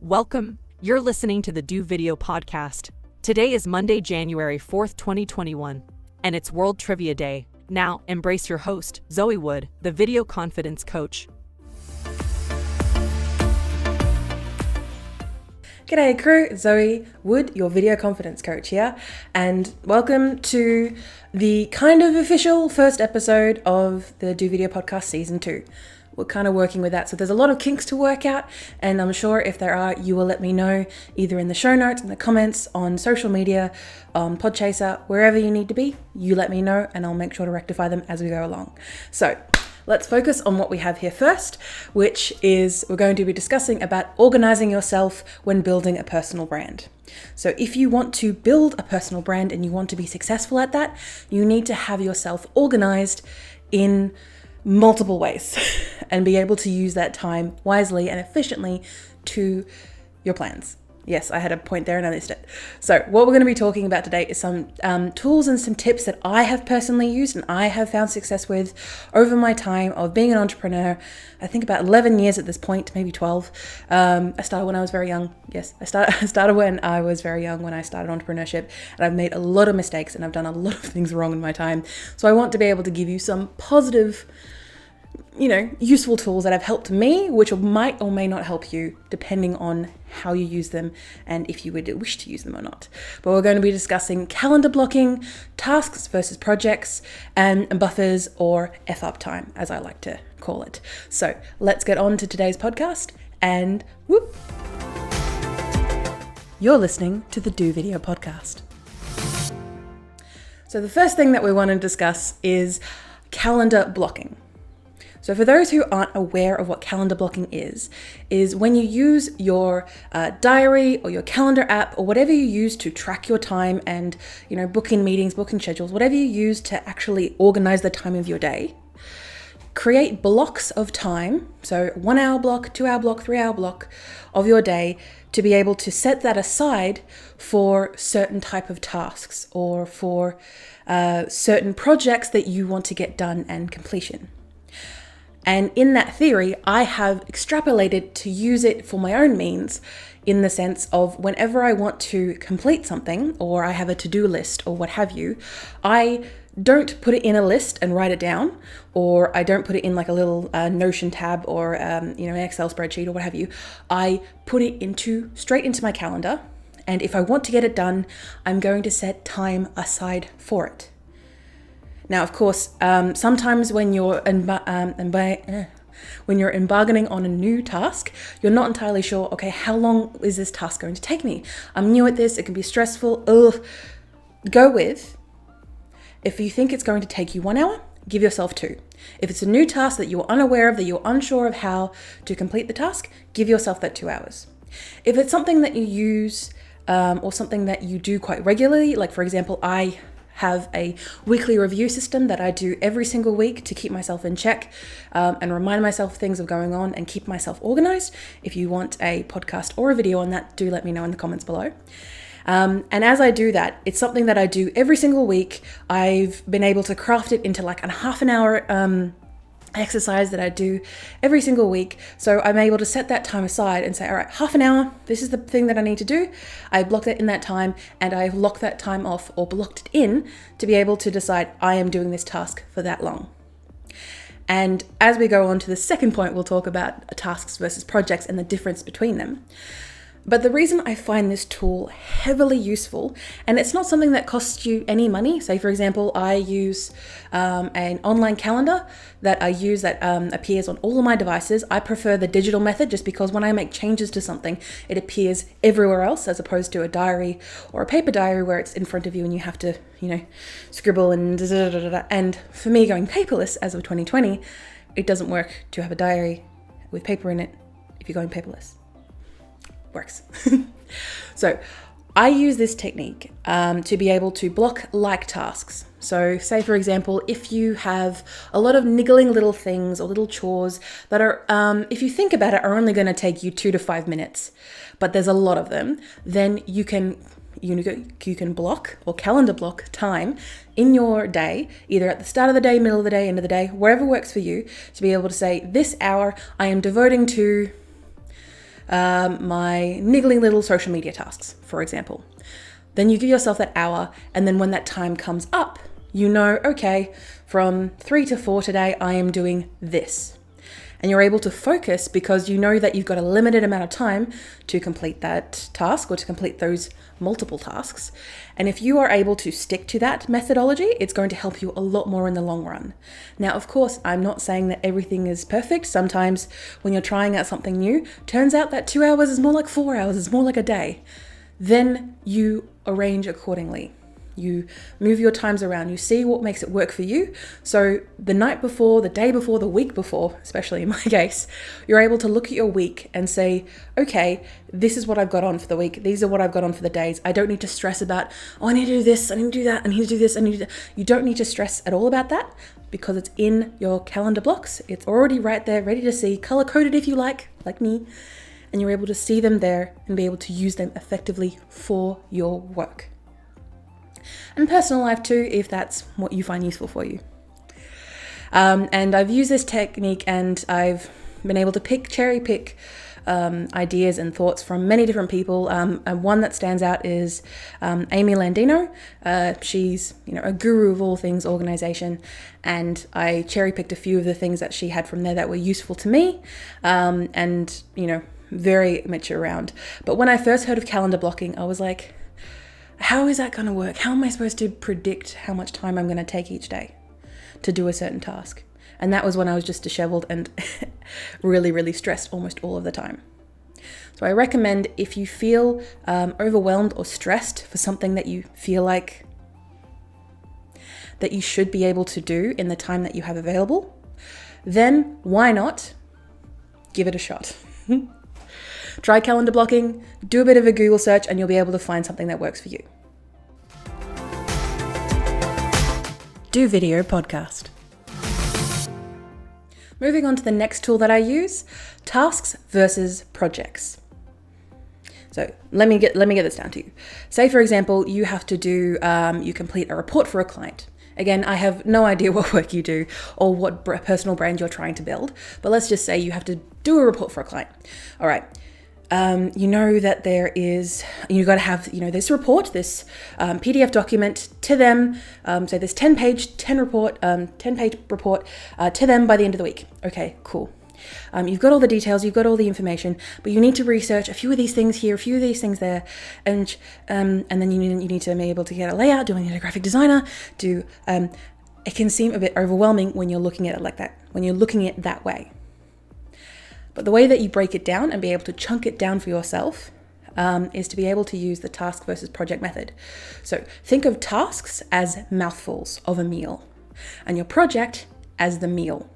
Welcome. You're listening to the Do Video Podcast. Today is Monday, January 4th, 2021, and it's World Trivia Day. Now, embrace your host, Zoe Wood, the Video Confidence Coach. G'day crew, Zoe Wood, your Video Confidence Coach here, and welcome to the kind of official first episode of the Do Video Podcast Season 2. We're kind of working with that, so there's a lot of kinks to work out, and I'm sure if there are, you will let me know either in the show notes, in the comments, on social media, on Podchaser, wherever you need to be, you let me know, and I'll make sure to rectify them as we go along. So, let's focus on what we have here first, which is we're going to be discussing about organizing yourself when building a personal brand. So if you want to build a personal brand and you want to be successful at that, you need to have yourself organized in multiple ways and be able to use that time wisely and efficiently to your plans. Yes, I had a point there and I missed it. So what we're going to be talking about today is some tools and some tips that I have personally used and I have found success with over my time of being an entrepreneur. I think about 11 years at this point, maybe 12. I started when I was very young. Yes, I started when I was very young when I started entrepreneurship, and I've made a lot of mistakes and I've done a lot of things wrong in my time. So I want to be able to give you some positive, useful tools that have helped me, which might or may not help you depending on how you use them and if you would wish to use them or not. But we're going to be discussing calendar blocking, tasks versus projects, and buffers or F-up time, as I like to call it. So let's get on to today's podcast and whoop. You're listening to the Do Video Podcast. So the first thing that we want to discuss is calendar blocking. So for those who aren't aware of what calendar blocking is when you use your diary or your calendar app or whatever you use to track your time and, booking meetings, booking schedules, whatever you use to actually organize the time of your day, create blocks of time. So 1 hour block, 2 hour block, 3 hour block of your day to be able to set that aside for certain type of tasks or for certain projects that you want to get done and completion. And in that theory, I have extrapolated to use it for my own means in the sense of whenever I want to complete something or I have a to-do list or what have you, I don't put it in a list and write it down, or I don't put it in like a little Notion tab or an Excel spreadsheet or what have you. I put it straight into my calendar, and if I want to get it done, I'm going to set time aside for it. Now, of course, sometimes when you're embargoing on a new task, you're not entirely sure, okay, how long is this task going to take me? I'm new at this, it can be stressful. Go with, if you think it's going to take you 1 hour, give yourself 2. If it's a new task that you're unaware of, that you're unsure of how to complete the task, give yourself that 2 hours. If it's something that you use or something that you do quite regularly, like for example, I have a weekly review system that I do every single week to keep myself in check and remind myself things are going on and keep myself organized. If you want a podcast or a video on that, do let me know in the comments below. And as I do that, it's something that I do every single week. I've been able to craft it into like a half an hour exercise that I do every single week. So I'm able to set that time aside and say, all right, half an hour, this is the thing that I need to do. I blocked it in that time and I've locked that time off or blocked it in to be able to decide I am doing this task for that long. And as we go on to the second point, we'll talk about tasks versus projects and the difference between them. But the reason I find this tool heavily useful, and it's not something that costs you any money. Say, for example, I use an online calendar that I use that appears on all of my devices. I prefer the digital method just because when I make changes to something, it appears everywhere else as opposed to a diary or a paper diary where it's in front of you and you have to, scribble and And for me, going paperless as of 2020, it doesn't work to have a diary with paper in it if you're going paperless. Works. So I use this technique to be able to block like tasks. So say, for example, if you have a lot of niggling little things or little chores that are, if you think about it, are only going to take you 2 to 5 minutes, but there's a lot of them, then you can block or calendar block time in your day, either at the start of the day, middle of the day, end of the day, wherever works for you, to be able to say, this hour I am devoting to my niggling little social media tasks, for example. Then you give yourself that hour, and then when that time comes up, you know, okay, from 3 to 4 today, I am doing this. And you're able to focus because you know that you've got a limited amount of time to complete that task or to complete those multiple tasks. And if you are able to stick to that methodology, it's going to help you a lot more in the long run. Now, of course, I'm not saying that everything is perfect. Sometimes when you're trying out something new, turns out that 2 hours is more like 4 hours, is more like a day. Then you arrange accordingly. You move your times around, you see what makes it work for you. So the night before, the day before, the week before, especially in my case, you're able to look at your week and say, okay, this is what I've got on for the week. These are what I've got on for the days. I don't need to stress about, oh, I need to do this, I need to do that, I need to do this, I need to do that. You don't need to stress at all about that because it's in your calendar blocks. It's already right there, ready to see, color-coded if you like me. And you're able to see them there and be able to use them effectively for your work. And personal life too, if that's what you find useful for you. And I've used this technique and I've been able to cherry pick ideas and thoughts from many different people. And one that stands out is Amy Landino. She's a guru of all things organization, and I cherry picked a few of the things that she had from there that were useful to me, and very much around. But when I first heard of calendar blocking, I was like, how is that going to work? How am I supposed to predict how much time I'm going to take each day to do a certain task? And that was when I was just disheveled and really, really stressed almost all of the time. So I recommend, if you feel overwhelmed or stressed for something that you feel like that you should be able to do in the time that you have available, then why not give it a shot? Try calendar blocking, do a bit of a Google search, and you'll be able to find something that works for you. Do video podcast. Moving on to the next tool that I use, tasks versus projects. So let me get this down to you. Say, for example, you have to do, you complete a report for a client. Again, I have no idea what work you do or what personal brand you're trying to build, but let's just say you have to do a report for a client. All right. You know that you've got to have, this report, this PDF document to them. So this 10-page report to them by the end of the week. Okay, cool. You've got all the details, you've got all the information, but you need to research a few of these things here, a few of these things there, and then you need to be able to get a layout, do a graphic designer, it can seem a bit overwhelming when you're looking at it like that, when you're looking at it that way. But the way that you break it down and be able to chunk it down for yourself is to be able to use the task versus project method. So think of tasks as mouthfuls of a meal and your project as the meal.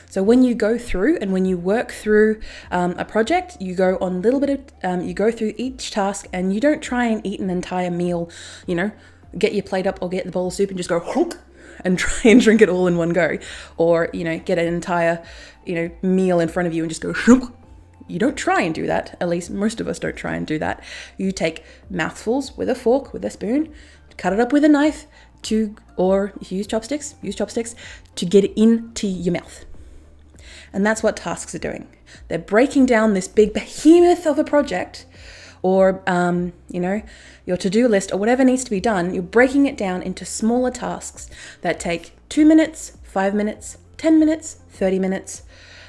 So when you go through and when you work through a project, you go on a little bit of, you go through each task and you don't try and eat an entire meal, get your plate up or get the bowl of soup and just go honk and try and drink it all in one go. Or, get an entire, meal in front of you and just go honk. You don't try and do that. At least most of us don't try and do that. You take mouthfuls with a fork, with a spoon, cut it up with a knife or if you use chopsticks to get it into your mouth. And that's what tasks are doing. They're breaking down this big behemoth of a project or, your to-do list or whatever needs to be done. You're breaking it down into smaller tasks that take 2 minutes, 5 minutes, 10 minutes, 30 minutes,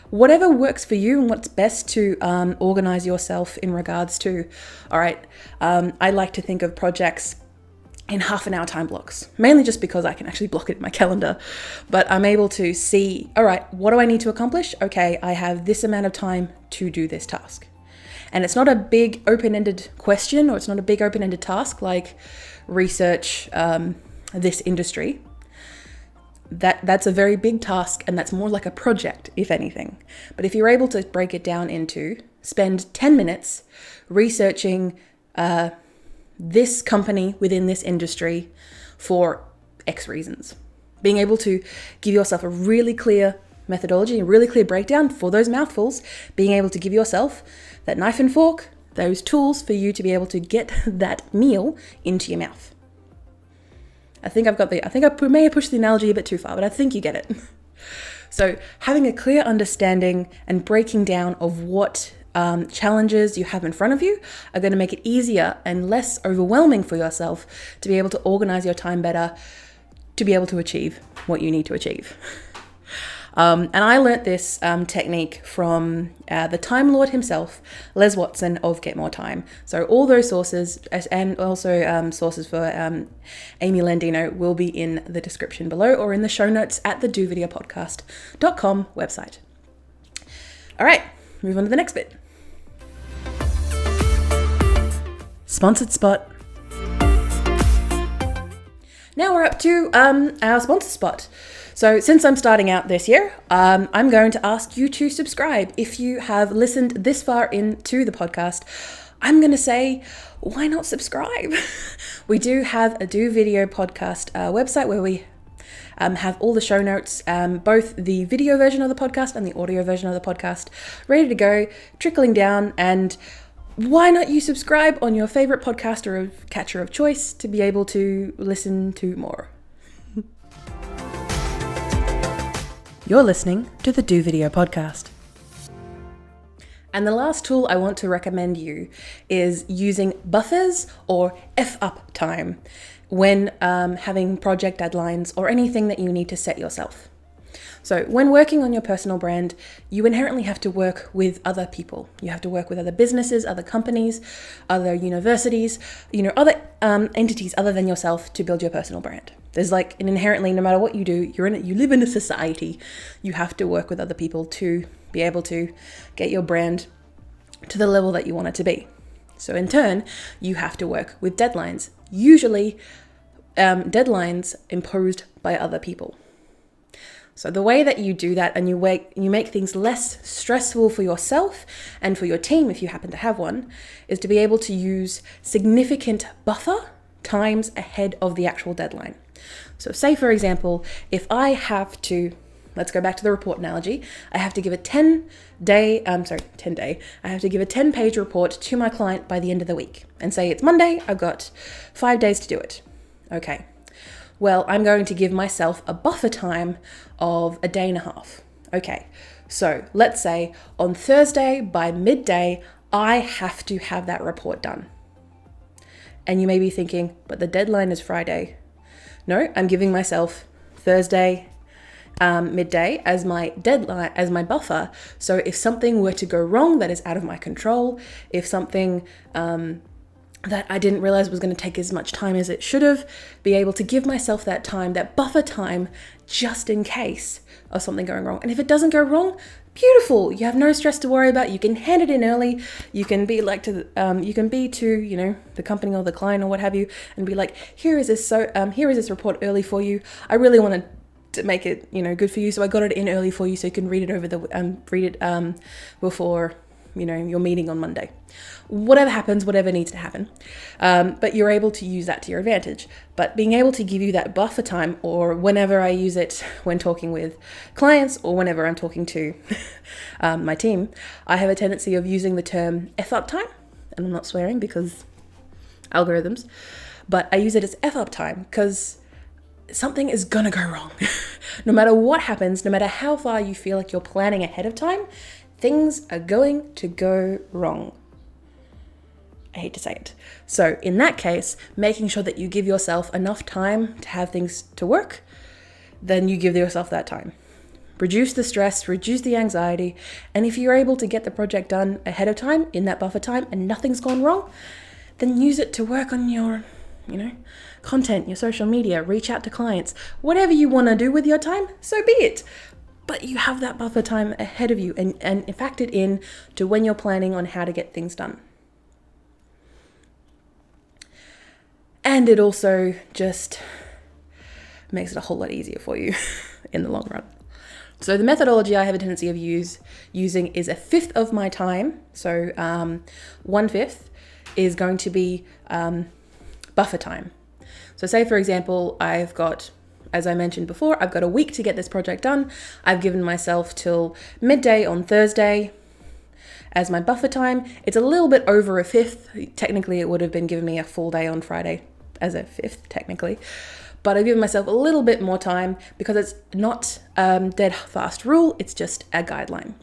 whatever works for you and what's best to organize yourself in regards to, all right, I like to think of projects in half an hour time blocks, mainly just because I can actually block it in my calendar, but I'm able to see, all right, what do I need to accomplish? Okay, I have this amount of time to do this task. And it's not a big open-ended question or it's not a big open-ended task like research this industry. That's a very big task and that's more like a project, if anything. But if you're able to break it down into spend 10 minutes researching this company within this industry for X reasons. Being able to give yourself a really clear methodology, a really clear breakdown for those mouthfuls, being able to give yourself that knife and fork, those tools for you to be able to get that meal into your mouth. I think I may have pushed the analogy a bit too far, but I think you get it. So having a clear understanding and breaking down of what challenges you have in front of you are going to make it easier and less overwhelming for yourself to be able to organize your time better, to be able to achieve what you need to achieve. And I learnt this technique from the Time Lord himself, Les Watson of Get More Time. So all those sources and also sources for Amy Landino will be in the description below or in the show notes at the dovideopodcast.com website. All right, move on to the next bit. Sponsored spot. Now we're up to our sponsor spot. So since I'm starting out this year, I'm going to ask you to subscribe. If you have listened this far into the podcast, I'm going to say, why not subscribe? We do have a Do Video podcast website where we have all the show notes, both the video version of the podcast and the audio version of the podcast, ready to go, trickling down. And why not you subscribe on your favorite podcaster or catcher of choice to be able to listen to more? You're listening to the Do Video Podcast. And the last tool I want to recommend you is using buffers or F-up time when having project deadlines or anything that you need to set yourself. So when working on your personal brand, you inherently have to work with other people. You have to work with other businesses, other companies, other universities, other entities other than yourself to build your personal brand. There's like an inherently, no matter what you do, you live in a society. You have to work with other people to be able to get your brand to the level that you want it to be. So in turn, you have to work with deadlines, usually deadlines imposed by other people. So the way that you do that and you make things less stressful for yourself and for your team, if you happen to have one, is to be able to use significant buffer times ahead of the actual deadline. So say, for example, if I have to, let's go back to the report analogy, I have to give a 10-page report to my client by the end of the week. And say it's Monday, I've got 5 days to do it. Okay. Well, I'm going to give myself a buffer time of a day and a half. Okay. So let's say on Thursday by midday, I have to have that report done. And you may be thinking, but the deadline is Friday. No, I'm giving myself Thursday midday as my deadline, as my buffer. So if something were to go wrong that is out of my control, if something that I didn't realize was going to take as much time as it should have, be able to give myself that time, that buffer time, just in case of something going wrong. And if it doesn't go wrong, beautiful. You have no stress to worry about. You can hand it in early. You can be like to the company or the client or what have you, and be like, here is this report early for you. I really wanted to make it good for you, so I got it in early for you, so you can read it over before your meeting on Monday. Whatever happens, whatever needs to happen. But you're able to use that to your advantage. But being able to give you that buffer time, or whenever I use it when talking with clients or whenever I'm talking to my team, I have a tendency of using the term F-up time. And I'm not swearing because algorithms, but I use it as F-up time because something is gonna go wrong. No matter what happens, no matter how far you feel like you're planning ahead of time, things are going to go wrong. I hate to say it. So in that case, making sure that you give yourself enough time to have things to work, then you give yourself that time. Reduce the stress, reduce the anxiety, and if you're able to get the project done ahead of time, in that buffer time, and nothing's gone wrong, then use it to work on your, content, your social media, reach out to clients, whatever you want to do with your time, so be it. But you have that buffer time ahead of you and factored in to when you're planning on how to get things done. And it also just makes it a whole lot easier for you in the long run. So the methodology I have a tendency of using is 1/5 of my time. So 1/5 is going to be buffer time. So say, for example, I've got, as I mentioned before, I've got a week to get this project done. I've given myself till midday on Thursday as my buffer time. It's a little bit over 1/5. Technically, it would have been giving me a full day on Friday as a 1/5, technically. But I've given myself a little bit more time because it's not dead fast rule. It's just a guideline.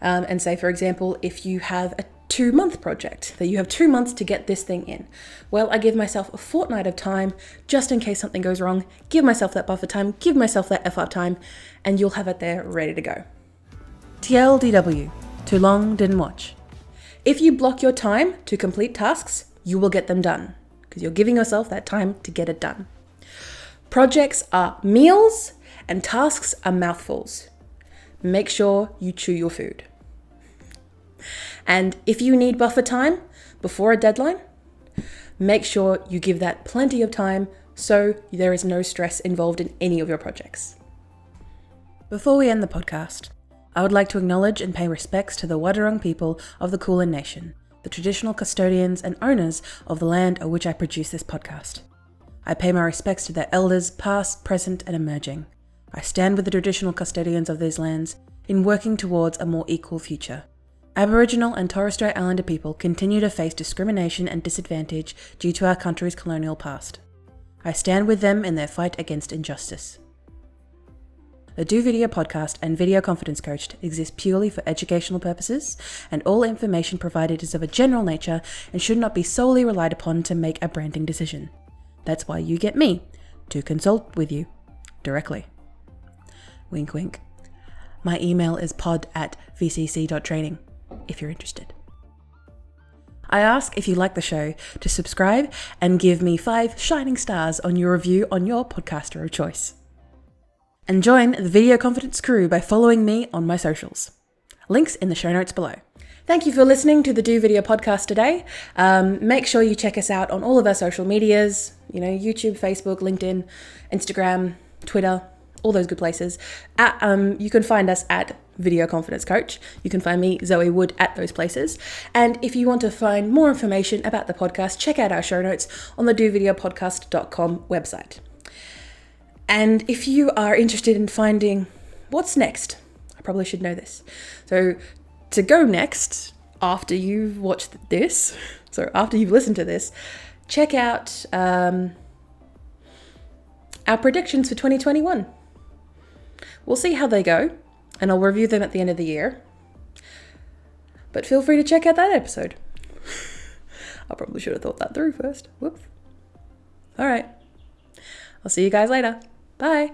And say, for example, if you have a 2-month project, that you have 2 months to get this thing in. Well, I give myself a fortnight of time just in case something goes wrong, give myself that buffer time, give myself that F-up time, and you'll have it there ready to go. TLDW, too long, didn't watch. If you block your time to complete tasks, you will get them done because you're giving yourself that time to get it done. Projects are meals and tasks are mouthfuls. Make sure you chew your food. And if you need buffer time before a deadline, make sure you give that plenty of time so there is no stress involved in any of your projects. Before we end the podcast, I would like to acknowledge and pay respects to the Wadawurrung people of the Kulin Nation, the traditional custodians and owners of the land on which I produce this podcast. I pay my respects to their elders, past, present, and emerging. I stand with the traditional custodians of these lands in working towards a more equal future. Aboriginal and Torres Strait Islander people continue to face discrimination and disadvantage due to our country's colonial past. I stand with them in their fight against injustice. The Do Video podcast and Video Confidence Coach exist purely for educational purposes, and all information provided is of a general nature and should not be solely relied upon to make a branding decision. That's why you get me to consult with you directly. Wink, wink. My email is pod@vcc.training if you're interested. I ask if you like the show to subscribe and give me 5 shining stars on your review on your podcaster of choice. And join the Video Confidence crew by following me on my socials. Links in the show notes below. Thank you for listening to the Do Video podcast today. Make sure you check us out on all of our social medias, YouTube, Facebook, LinkedIn, Instagram, Twitter, all those good places. You can find us at Video Confidence Coach. You can find me, Zoe Wood, at those places. And if you want to find more information about the podcast, check out our show notes on the dovideopodcast.com website. And if you are interested in finding what's next, I probably should know this. So to go next, after you've watched this, so after you've listened to this, check out our predictions for 2021. We'll see how they go, and I'll review them at the end of the year. But feel free to check out that episode. I probably should have thought that through first. Whoops. All right. I'll see you guys later. Bye.